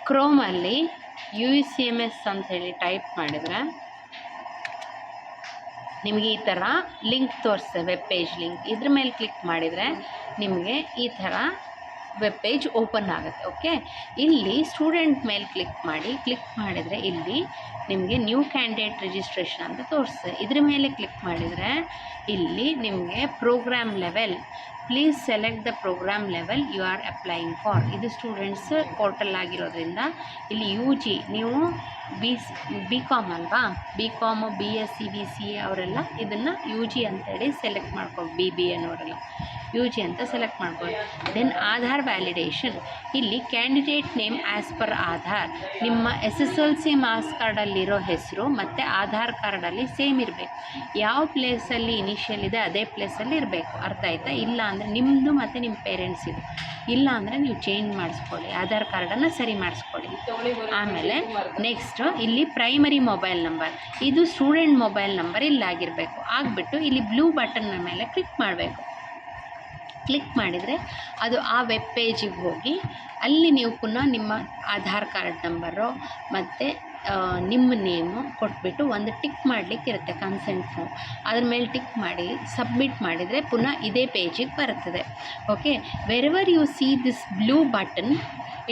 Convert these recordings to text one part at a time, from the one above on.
ಕ್ರೋಮಲ್ಲಿ UCMS ಅಂಥೇಳಿ type ಮಾಡಿದರೆ ನಿಮಗೆ ಈ ಥರ ಲಿಂಕ್ ತೋರಿಸ್ತದೆ, ವೆಬ್ ಪೇಜ್ ಲಿಂಕ್. ಇದ್ರ ಮೇಲೆ ಕ್ಲಿಕ್ ಮಾಡಿದರೆ ನಿಮಗೆ ಈ ಥರ ವೆಬ್ ಪೇಜ್ ಓಪನ್ ಆಗುತ್ತೆ. ಓಕೆ, ಇಲ್ಲಿ ಸ್ಟೂಡೆಂಟ್ ಮೇಲೆ ಕ್ಲಿಕ್ ಮಾಡಿದರೆ ಇಲ್ಲಿ ನಿಮಗೆ ನ್ಯೂ ಕ್ಯಾಂಡಿಡೇಟ್ ರಿಜಿಸ್ಟ್ರೇಷನ್ ಅಂತ ತೋರಿಸ್ತದೆ. ಇದ್ರ ಮೇಲೆ ಕ್ಲಿಕ್ ಮಾಡಿದರೆ ಇಲ್ಲಿ ನಿಮಗೆ programme level, please select the programme level you are applying for. ಇದು ಸ್ಟೂಡೆಂಟ್ಸ್ ಪೋರ್ಟಲ್ ಆಗಿರೋದ್ರಿಂದ ಇಲ್ಲಿ UG, ನೀವು BCom ಅಲ್ವಾ, BCom, BSc, BCA ಅವರೆಲ್ಲ ಇದನ್ನು UG ಅಂತೇಳಿ ಸೆಲೆಕ್ಟ್ ಮಾಡ್ಕೊಂಡು, BBA ಅನ್ನೋರೆಲ್ಲ UG ಅಂತ ಸೆಲೆಕ್ಟ್ ಮಾಡ್ಕೊಳ್ಳಿ. ದೆನ್ ಆಧಾರ್ ವ್ಯಾಲಿಡೇಷನ್, ಇಲ್ಲಿ candidate name as per Aadhaar, ನಿಮ್ಮ SSLC ಮಾರ್ಕ್ಸ್ ಕಾರ್ಡಲ್ಲಿರೋ ಹೆಸರು ಮತ್ತು ಆಧಾರ್ ಕಾರ್ಡಲ್ಲಿ ಸೇಮ್ ಇರಬೇಕು. ಯಾವ ಪ್ಲೇಸಲ್ಲಿ ಇನಿಷಿಯಲ್ ಇದೆ ಅದೇ ಪ್ಲೇಸಲ್ಲಿ ಇರಬೇಕು. ಅರ್ಥ ಆಯ್ತಾ? ಇಲ್ಲ ಅಂದರೆ ನಿಮ್ಮದು ಮತ್ತು ನಿಮ್ಮ ಪೇರೆಂಟ್ಸಿದು, ಇಲ್ಲ ಅಂದರೆ ನೀವು ಚೇಂಜ್ ಮಾಡಿಸ್ಕೊಳ್ಳಿ, ಆಧಾರ್ ಕಾರ್ಡನ್ನು ಸರಿ ಮಾಡಿಸ್ಕೊಳ್ಳಿ. ಆಮೇಲೆ ನೆಕ್ಸ್ಟ್ ಇಲ್ಲಿ ಪ್ರೈಮರಿ ಮೊಬೈಲ್ ನಂಬರ್, ಇದು ಸ್ಟೂಡೆಂಟ್ ಮೊಬೈಲ್ ನಂಬರ್ ಇಲ್ಲಾಗಿರಬೇಕು. ಆಗಿಬಿಟ್ಟು ಇಲ್ಲಿ ಬ್ಲೂ ಬಟನ್ನ ಮೇಲೆ ಕ್ಲಿಕ್ ಮಾಡಬೇಕು. ಕ್ಲಿಕ್ ಮಾಡಿದರೆ ಅದು ಆ ವೆಬ್ ಪೇಜಿಗೆ ಹೋಗಿ ಅಲ್ಲಿ ನೀವು ಪುನಃ ನಿಮ್ಮ ಆಧಾರ್ ಕಾರ್ಡ್ ನಂಬರು ಮತ್ತು ನಿಮ್ಮ ನೇಮು ಕೊಟ್ಬಿಟ್ಟು ಒಂದು ಟಿಕ್ ಮಾಡಲಿಕ್ಕೆ ಇರುತ್ತೆ, ಕನ್ಸೆಂಟ್ ಫಾರ್ಮ್. ಅದ್ರ ಮೇಲೆ ಟಿಕ್ ಮಾಡಿ ಸಬ್ಮಿಟ್ ಮಾಡಿದರೆ ಪುನಃ ಇದೇ ಪೇಜಿಗೆ ಬರ್ತದೆ. Okay, wherever you see this blue button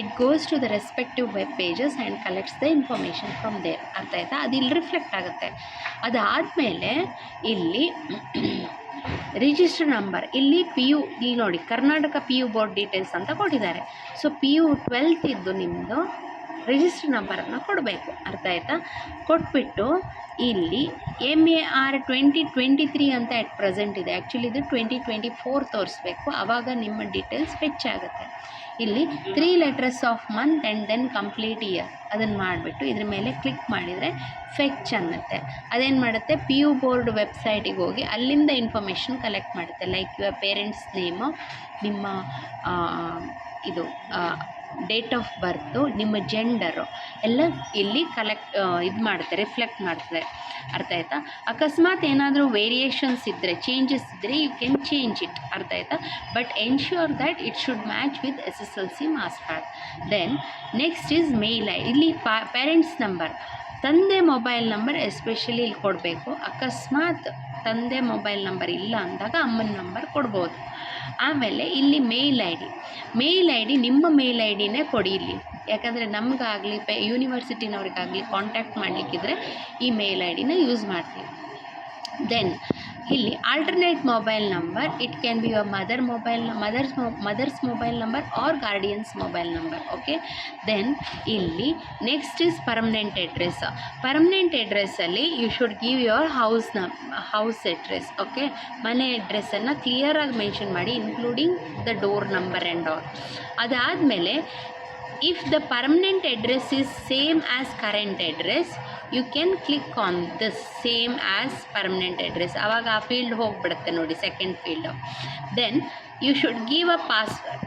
it goes to the respective web pages and collects the information from there. ಅರ್ಥ ಆಯ್ತಾ? ಅದು ಇಲ್ಲಿ ರಿಫ್ಲೆಕ್ಟ್ ಆಗುತ್ತೆ. ಅದಾದಮೇಲೆ ಇಲ್ಲಿ ರಿಜಿಸ್ಟರ್ ನಂಬರ್, ಇಲ್ಲಿ PU, ಇಲ್ಲಿ ನೋಡಿ ಕರ್ನಾಟಕ PU ಬೋರ್ಡ್ ಡೀಟೇಲ್ಸ್ ಅಂತ ಕೊಟ್ಟಿದ್ದಾರೆ. ಸೊ PU 12th ಇದ್ದು ನಿಮ್ಮದು ರಿಜಿಸ್ಟರ್ ನಂಬರನ್ನು ಕೊಡಬೇಕು. ಅರ್ಥ ಆಯ್ತಾ? ಕೊಟ್ಬಿಟ್ಟು ಇಲ್ಲಿ MAR 2023 ಅಂತ ಎಟ್ ಪ್ರೆಸೆಂಟ್ ಇದೆ, ಆ್ಯಕ್ಚುಲಿ ಇದು 2024 ತೋರಿಸ್ಬೇಕು, ಆವಾಗ ನಿಮ್ಮ ಡೀಟೇಲ್ಸ್ ಹೆಚ್ಚಾಗುತ್ತೆ. ಇಲ್ಲಿ 3 letters of month and then complete year ಅದನ್ನು ಮಾಡಿಬಿಟ್ಟು ಇದ್ರ ಮೇಲೆ ಕ್ಲಿಕ್ ಮಾಡಿದರೆ ಫೆಚ್ ಅನ್ನತ್ತೆ. ಅದೇನು ಮಾಡುತ್ತೆ, PU ಬೋರ್ಡ್ ವೆಬ್ಸೈಟಿಗೆ ಹೋಗಿ ಅಲ್ಲಿಂದ ಇನ್ಫಾರ್ಮೇಷನ್ ಕಲೆಕ್ಟ್ ಮಾಡುತ್ತೆ. ಲೈಕ್ ಯುವರ್ ಪೇರೆಂಟ್ಸ್ ನೇಮು, ನಿಮ್ಮ ಇದು ಡೇಟ್ ಆಫ್ ಬರ್ತು, ನಿಮ್ಮ ಜೆಂಡರು ಎಲ್ಲ ಇಲ್ಲಿ ಇದು ಮಾಡುತ್ತೆ, ರಿಫ್ಲೆಕ್ಟ್ ಮಾಡ್ತದೆ. ಅರ್ಥ ಆಯ್ತಾ? ಅಕಸ್ಮಾತ್ ಏನಾದರೂ ವೇರಿಯೇಷನ್ಸ್ ಇದ್ದರೆ, ಚೇಂಜಸ್ ಇದ್ದರೆ ಯು ಕ್ಯಾನ್ ಚೇಂಜ್ ಇಟ್. ಅರ್ಥ ಆಯ್ತಾ? But ensure that it should match with SSLC marks card. Then next is mail I, ಇಲ್ಲಿ ಪೇರೆಂಟ್ಸ್ ನಂಬರ್, ತಂದೆ ಮೊಬೈಲ್ ನಂಬರ್ ಎಸ್ಪೆಷಲಿ ಇಲ್ಲಿ ಕೊಡಬೇಕು. ಅಕಸ್ಮಾತ್ ತಂದೆ ಮೊಬೈಲ್ ನಂಬರ್ ಇಲ್ಲ ಅಂದಾಗ ಅಮ್ಮನ ನಂಬರ್ ಕೊಡ್ಬೋದು. ಆಮೇಲೆ ಇಲ್ಲಿ ಮೇಲ್ ಐ ಡಿ ನಿಮ್ಮ ಮೇಲ್ ಐ ಡಿನೇ ಕೊಡಿ ಇಲ್ಲಿ, ಯಾಕಂದರೆ ನಮಗಾಗಲಿ ಯೂನಿವರ್ಸಿಟಿನವ್ರಿಗಾಗಲಿ ಕಾಂಟ್ಯಾಕ್ಟ್ ಮಾಡಲಿಕ್ಕಿದ್ರೆ ಈ ಮೇಲ್ ಐ ಡಿನ ಯೂಸ್ ಮಾಡ್ತೀವಿ. ದೆನ್ ಇಲ್ಲಿ alternate mobile number, it can be your mother's mobile number or guardian's mobile number. Okay, then ಇಲ್ಲಿ ನೆಕ್ಸ್ಟ್ ಈಸ್ ಪರ್ಮನೆಂಟ್ ಅಡ್ರೆಸ್ಸಲ್ಲಿ you should give your house address. Okay, ಮನೆ ಅಡ್ರೆಸ್ಸನ್ನು ಕ್ಲಿಯರಾಗಿ ಮೆನ್ಷನ್ ಮಾಡಿ, including the door number and all. ಅದಾದಮೇಲೆ if the permanent address is same as current address, you can click on this same as permanent address. ಆವಾಗ ಆ field ಹೋಗಿಬಿಡುತ್ತೆ ನೋಡಿ, second field. Then you should give a password.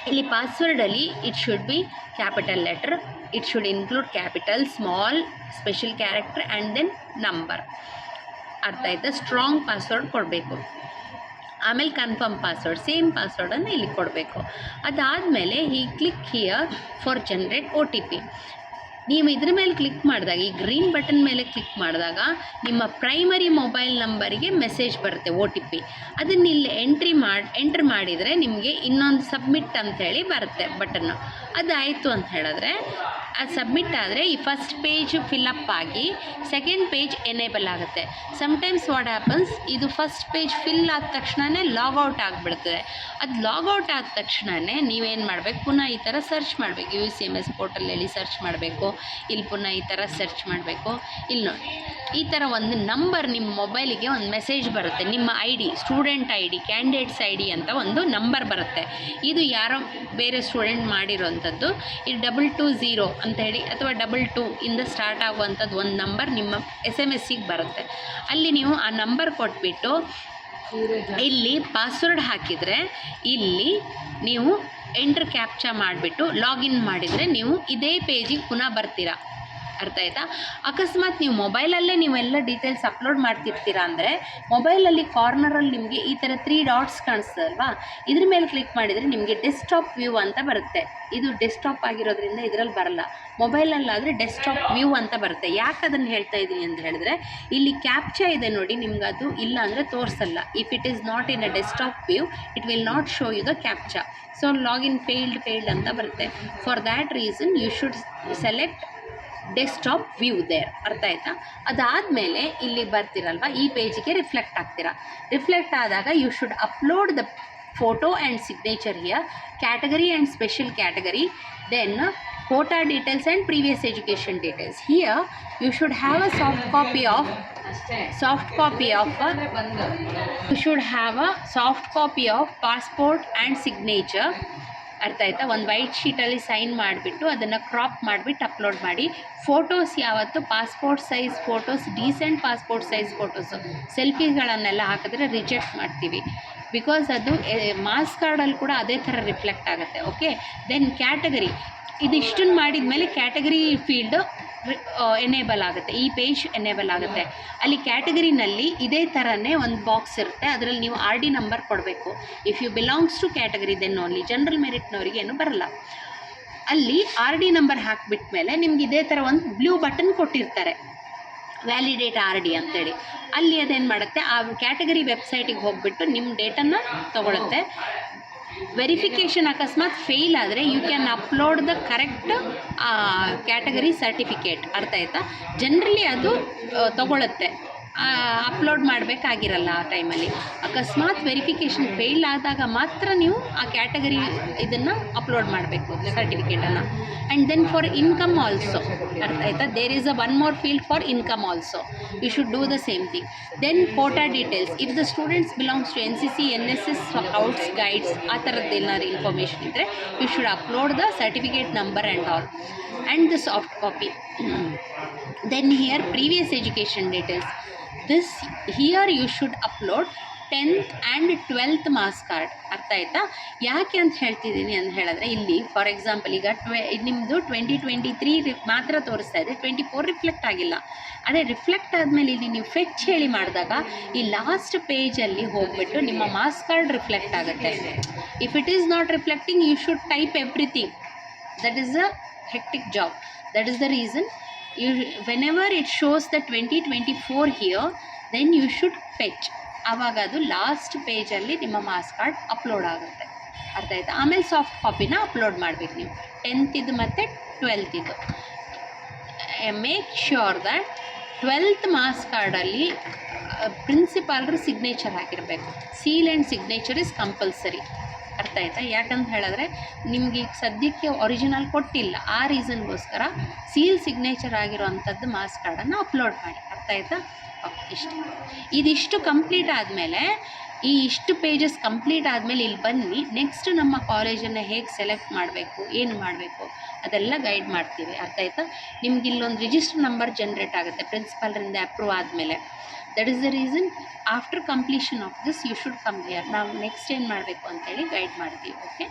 ಇಲ್ಲಿ ಪಾಸ್ವರ್ಡಲ್ಲಿ it should be capital letter, it should include capital, small, special character and then number. ಅರ್ಥ ಆಯ್ತಾ? Strong password ಕೊಡಬೇಕು. ಆಮೇಲೆ ಕನ್ಫರ್ಮ್ ಪಾಸ್ವರ್ಡ್, ಸೇಮ್ ಪಾಸ್ವರ್ಡನ್ನು ಇಲ್ಲಿ ಕೊಡಬೇಕು. ಅದಾದಮೇಲೆ ಈ click here for generate OTP. ನೀವು ಇದ್ರ ಮೇಲೆ ಕ್ಲಿಕ್ ಮಾಡಿದಾಗ, ಈ ಗ್ರೀನ್ ಬಟನ್ ಮೇಲೆ ಕ್ಲಿಕ್ ಮಾಡಿದಾಗ ನಿಮ್ಮ ಪ್ರೈಮರಿ ಮೊಬೈಲ್ ನಂಬರಿಗೆ ಮೆಸೇಜ್ ಬರುತ್ತೆ, OTP. ಅದನ್ನ ಇಲ್ಲಿ ಎಂಟ್ರ್ ಮಾಡಿದರೆ ನಿಮಗೆ ಇನ್ನೊಂದು ಸಬ್ಮಿಟ್ ಅಂಥೇಳಿ ಬರುತ್ತೆ ಬಟನ್ನು. ಅದಾಯಿತು ಅಂತ ಹೇಳಿದ್ರೆ, ಅದು ಸಬ್ಮಿಟ್ ಆದರೆ ಈ ಫಸ್ಟ್ ಪೇಜ್ ಫಿಲಪ್ ಆಗಿ ಸೆಕೆಂಡ್ ಪೇಜ್ ಎನೇಬಲ್ ಆಗುತ್ತೆ. ಸಮ್ಟೈಮ್ಸ್ ವಾಟ್ ಹ್ಯಾಪನ್ಸ್, ಇದು ಫಸ್ಟ್ ಪೇಜ್ ಫಿಲ್ ಆದ ತಕ್ಷಣವೇ ಲಾಗೌಟ್ ಆಗಿಬಿಡ್ತದೆ. ಅದು ಲಾಗೌಟ್ ಆದ ತಕ್ಷಣವೇ ನೀವೇನು ಮಾಡಬೇಕು, ಪುನಃ ಈ ಥರ ಸರ್ಚ್ ಮಾಡಬೇಕು, UCMS ಪೋರ್ಟಲಲ್ಲಿ ಸರ್ಚ್ ಮಾಡಬೇಕು. ಇಲ್ಲಿ ಪುನಃ ಈ ಥರ ಸರ್ಚ್ ಮಾಡಬೇಕು. ಇಲ್ಲಿ ನೋಡಿ, ಈ ಥರ ಒಂದು ನಂಬರ್ ನಿಮ್ಮ ಮೊಬೈಲಿಗೆ ಒಂದು ಮೆಸೇಜ್ ಬರುತ್ತೆ, ನಿಮ್ಮ ID, student ID, candidates ID ಅಂತ ಒಂದು ನಂಬರ್ ಬರುತ್ತೆ. ಇದು ಯಾರೋ ಬೇರೆ ಸ್ಟೂಡೆಂಟ್ ಮಾಡಿರೋವಂಥದ್ದು. ಇದು 220 ಅಂತ ಹೇಳಿ ಅಥವಾ 22 ಇಂದ ಸ್ಟಾರ್ಟ್ ಆಗುವಂಥದ್ದು ಒಂದು ನಂಬರ್ ನಿಮ್ಮ SMS-ಗೆ ಬರುತ್ತೆ. ಅಲ್ಲಿ ನೀವು ಆ ನಂಬರ್ ಕೊಟ್ಬಿಟ್ಟು ಇಲ್ಲಿ ಪಾಸ್ವರ್ಡ್ ಹಾಕಿದರೆ ಇಲ್ಲಿ ನೀವು ಕ್ಯಾಪ್ಚಾ ಮಾಡಿಬಿಟ್ಟು ಲಾಗಿನ್ ಮಾಡಿದರೆ ನೀವು ಇದೇ ಪೇಜಿಗೆ ಪುನಃ ಬರ್ತೀರಾ. ಅರ್ಥ ಆಯ್ತಾ? ಅಕಸ್ಮಾತ್ ನೀವು ಮೊಬೈಲಲ್ಲೇ ನೀವೆಲ್ಲ ಡೀಟೇಲ್ಸ್ ಅಪ್ಲೋಡ್ ಮಾಡ್ತಿರ್ತೀರಾ ಅಂದರೆ ಮೊಬೈಲಲ್ಲಿ ಕಾರ್ನರಲ್ಲಿ ನಿಮಗೆ ಈ ಥರ 3 ಡಾಟ್ಸ್ ಕಾಣಿಸ್ತದಲ್ವಾ, ಇದ್ರ ಮೇಲೆ ಕ್ಲಿಕ್ ಮಾಡಿದರೆ ನಿಮಗೆ ಡೆಸ್ಕ್ಟಾಪ್ ವ್ಯೂ ಅಂತ ಬರುತ್ತೆ. ಇದು ಡೆಸ್ಕ್ಟಾಪ್ ಆಗಿರೋದ್ರಿಂದ ಇದರಲ್ಲಿ ಬರಲ್ಲ. ಮೊಬೈಲಲ್ಲಾದರೆ ಡೆಸ್ಕ್ಟಾಪ್ ವ್ಯೂ ಅಂತ ಬರುತ್ತೆ. ಯಾಕೆ ಅದನ್ನು ಹೇಳ್ತಾ ಇದ್ದೀನಿ ಅಂತ ಹೇಳಿದ್ರೆ, ಇಲ್ಲಿ ಕ್ಯಾಪ್ಚಾ ಇದೆ ನೋಡಿ, ನಿಮ್ಗೆ ಅದು ಇಲ್ಲ ಅಂದರೆ ತೋರಿಸಲ್ಲ. If it is not in a desktop view it will not show you the captcha. So login failed ಅಂತ ಬರುತ್ತೆ. For that reason you should select desktop view there. ಅರ್ಥ ಆಯ್ತಾ? ಅದಾದಮೇಲೆ ಇಲ್ಲಿ ಬರ್ತಿರಲ್ವ, ಈ ಪೇಜಿಗೆ ರಿಫ್ಲೆಕ್ಟ್ ಆಗ್ತೀರಾ. ರಿಫ್ಲೆಕ್ಟ್ ಆದಾಗ you should upload the photo and signature here, category and special category, then quota details and previous education details. Here you should have a soft copy of passport and signature. ಅರ್ಥ ಆಯ್ತಾ? ಒಂದು white ಶೀಟಲ್ಲಿ sign ಮಾಡಿಬಿಟ್ಟು ಅದನ್ನು crop ಮಾಡಿಬಿಟ್ಟು upload ಮಾಡಿ. Photos ಯಾವತ್ತು passport size photos, decent passport size photos, ಸೆಲ್ಫಿಗಳನ್ನೆಲ್ಲ ಹಾಕಿದ್ರೆ ರಿಜೆಕ್ಟ್ ಮಾಡ್ತೀವಿ. ಬಿಕಾಸ್ ಅದು ಮಾಸ್ ಕಾರ್ಡಲ್ಲಿ ಕೂಡ ಅದೇ ಥರ ರಿಫ್ಲೆಕ್ಟ್ ಆಗುತ್ತೆ. ಓಕೆ, ದೆನ್ ಕ್ಯಾಟಗರಿ, ಇದಿಷ್ಟನ್ನು ಮಾಡಿದ ಮೇಲೆ ಕ್ಯಾಟಗರಿ ಫೀಲ್ಡ್ ಎನೇಬಲ್ ಆಗುತ್ತೆ. ಈ ಪೇಜ್ ಎನೇಬಲ್ ಆಗುತ್ತೆ. ಅಲ್ಲಿ ಕ್ಯಾಟಗರಿನಲ್ಲಿ ಇದೇ ಥರನೇ ಒಂದು ಬಾಕ್ಸ್ ಇರುತ್ತೆ. ಅದರಲ್ಲಿ ನೀವು RD ನಂಬರ್ ಕೊಡಬೇಕು. If you belongs to category then only. General ಮೆರಿಟ್ನವ್ರಿಗೆ ಏನು ಬರಲ್ಲ. ಅಲ್ಲಿ RD ನಂಬರ್ ಹಾಕಿಬಿಟ್ಟ ಮೇಲೆ ನಿಮ್ಗೆ ಇದೇ ಥರ ಒಂದು ಬ್ಲೂ ಬಟನ್ ಕೊಟ್ಟಿರ್ತಾರೆ, ವ್ಯಾಲಿಡೇಟ್ RD ಅಂತೇಳಿ. ಅಲ್ಲಿ ಅದೇನು ಮಾಡುತ್ತೆ, ಆ ಕ್ಯಾಟಗರಿ ವೆಬ್ಸೈಟಿಗೆ ಹೋಗಿಬಿಟ್ಟು ನಿಮ್ಮ ಡೇಟನ್ನು ತೊಗೊಳುತ್ತೆ. ವೆರಿಫಿಕೇಷನ್ ಅಕಸ್ಮಾತ್ ಫೇಲ್ ಆದರೆ you can upload the correct category certificate. ಅರ್ಥ ಆಯ್ತಾ? ಜನರಲಿ ಅದು ತೊಗೊಳುತ್ತೆ, ಅಪ್ಲೋಡ್ ಮಾಡಬೇಕಾಗಿರಲ್ಲ ಆ ಟೈಮಲ್ಲಿ. ಅಕಸ್ಮಾತ್ ವೆರಿಫಿಕೇಷನ್ ಫೇಲ್ ಆದಾಗ ಮಾತ್ರ ನೀವು ಆ ಕ್ಯಾಟಗರಿ ಇದನ್ನು ಅಪ್ಲೋಡ್ ಮಾಡಬೇಕು, ಸರ್ಟಿಫಿಕೇಟನ್ನು. And then for income also, ಅರ್ಥ ಆಯ್ತಾ? There is a one more field for income also. You should do the same thing. Then quota details, if the students belongs to NCC, NSS, scouts, guides ಆ ಥರದ್ದು ಏನಾದ್ರು information ಇದ್ದರೆ you should upload the certificate number and all and the soft copy. Then here previous education details. Here you should upload 10th and 12th marks card. ಅರ್ಥ ಆಯ್ತಾ? ಯಾಕೆ ಅಂತ ಹೇಳ್ತಿದ್ದೀನಿ ಅಂತ ಹೇಳಿದ್ರೆ, ಇಲ್ಲಿ ಫಾರ್ ಎಕ್ಸಾಂಪಲ್ ಈಗ ನಿಮ್ಮದು 2023 ಮಾತ್ರ ತೋರಿಸ್ತಾ ಇದೆ, 24 ರಿಫ್ಲೆಕ್ಟ್ ಆಗಿಲ್ಲ. ಅದೇ ರಿಫ್ಲೆಕ್ಟ್ ಆದಮೇಲೆ ಇಲ್ಲಿ ನೀವು ಫೆಚ್ ಹೇಳಿ ಮಾಡಿದಾಗ ಈ ಲಾಸ್ಟ್ ಪೇಜಲ್ಲಿ ಹೋಗ್ಬಿಟ್ಟು ನಿಮ್ಮ ಮಾರ್ಕ್ಸ್ ಕಾರ್ಡ್ ರಿಫ್ಲೆಕ್ಟ್ ಆಗುತ್ತೆ. If it is not reflecting you should type everything. That is a hectic job. That is the reason whenever it shows the 2024 here, then you should fetch. ಆವಾಗ ಅದು last ಪೇಜಲ್ಲಿ ನಿಮ್ಮ marks card upload ಆಗುತ್ತೆ. ಅರ್ಥ ಆಯ್ತಾ? ಆಮೇಲೆ soft ಕಾಪಿನ upload ಮಾಡಬೇಕು ನೀವು, 10th ಇದು ಮತ್ತು 12th ಇದು. Make sure that 12th marks ಕಾರ್ಡಲ್ಲಿ ಪ್ರಿನ್ಸಿಪಾಲ್ರು ಸಿಗ್ನೇಚರ್ ಆಗಿರಬೇಕು. Seal and signature is compulsory. ಅರ್ಥ ಆಯ್ತಾ? ಯಾಕಂತ ಹೇಳಿದ್ರೆ ನಿಮ್ಗೆ ಈಗ ಸದ್ಯಕ್ಕೆ ಒರಿಜಿನಲ್ ಕೊಟ್ಟಿಲ್ಲ, ಆ ರೀಸನ್ಗೋಸ್ಕರ ಸೀಲ್ ಸಿಗ್ನೇಚರ್ ಆಗಿರೋವಂಥದ್ದು ಮಾರ್ಕ್ಸ್ ಕಾರ್ಡನ್ನು ಅಪ್ಲೋಡ್ ಮಾಡಿ. ಅರ್ಥ ಆಯ್ತಾ? ಓಕೆ, ಇದಿಷ್ಟು ಕಂಪ್ಲೀಟ್ ಆದಮೇಲೆ, ಈ ಇಷ್ಟು ಪೇಜಸ್ ಕಂಪ್ಲೀಟ್ ಆದಮೇಲೆ ಇಲ್ಲಿ ಬನ್ನಿ. ನೆಕ್ಸ್ಟ್ ನಮ್ಮ ಕಾಲೇಜನ್ನು ಹೇಗೆ ಸೆಲೆಕ್ಟ್ ಮಾಡಬೇಕು, ಏನು ಮಾಡಬೇಕು ಅದೆಲ್ಲ ಗೈಡ್ ಮಾಡ್ತೀವಿ. ಅರ್ಥ ಆಯ್ತಾ? ನಿಮ್ಗೆ ಇಲ್ಲೊಂದು ರಿಜಿಸ್ಟರ್ ನಂಬರ್ ಜನ್ರೇಟ್ ಆಗುತ್ತೆ ಪ್ರಿನ್ಸಿಪಾಲ್ರಿಂದ ಅಪ್ರೂವ್ ಆದಮೇಲೆ. That is the reason after completion of this you should come here. ನಾವು ನೆಕ್ಸ್ಟ್ ಏನು ಮಾಡಬೇಕು ಅಂತೇಳಿ ಗೈಡ್ ಮಾಡ್ತೀವಿ. ಓಕೆ.